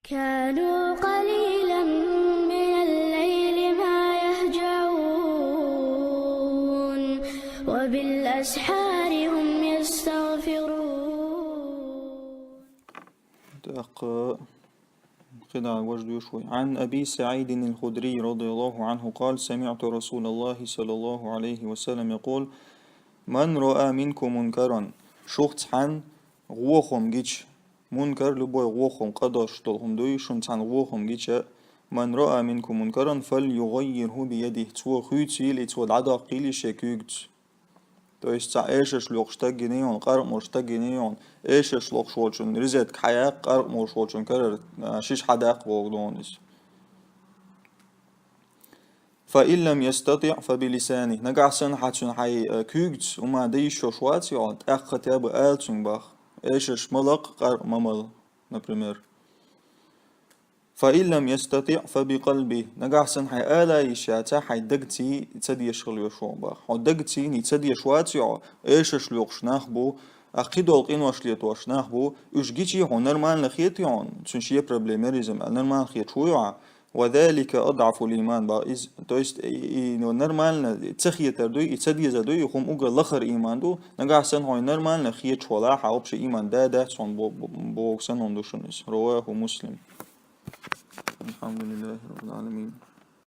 كانوا قليلا من الليل ما يهجعون وبالأسحار هم يستغفرون. قطع وجد شوي. عن أبي سعيد الخدري رضي الله عنه قال سمعت رسول الله صلى الله عليه وسلم يقول من رأى منكم منكرا شخص عن غوخم جيش منكر لبوي غوخم قداش طلهم دوي شنت عن غوخم جيش من رأى منكم منكرا فليغيره بيده تو خيتي لتو العدا قيلي شكوكت. То есть эшеш лёг штагинеон, қар моштагинеон, эшеш лёг шочун, ризет каяк қар мошочун, кар шиш хадак волдонис. فإن لم يستطع فبلسانه نقعسن حتشن حي كوجت وما ديشو شواتي عاد أخطاب آلتون باخ إيشش ملق قر ممل например. فإن لم يستطع فبقلبه نقعسن حي آلا يشاتا حي دقتي تدي يشغل يشوان باخ حو دقتي ني تدي يشواتي عاد إيشش لوقش ناخبو أخيدو القين واشليت واش ناخبو إيش جيتي هو نرمان لخيتي عن تنشيه بروبليميريزم نرمان خيت شويا وذلك أضعف الإيمان بائز то есть нормально تخيت دو يتصدي زدو يخم أوجا لخر إيمان دو نقعسن هاي نرمان خيت شولا حاوبش إيمان ده صن بوكسن هندوشنس رواه مسلم. الحمد لله رب العالمين.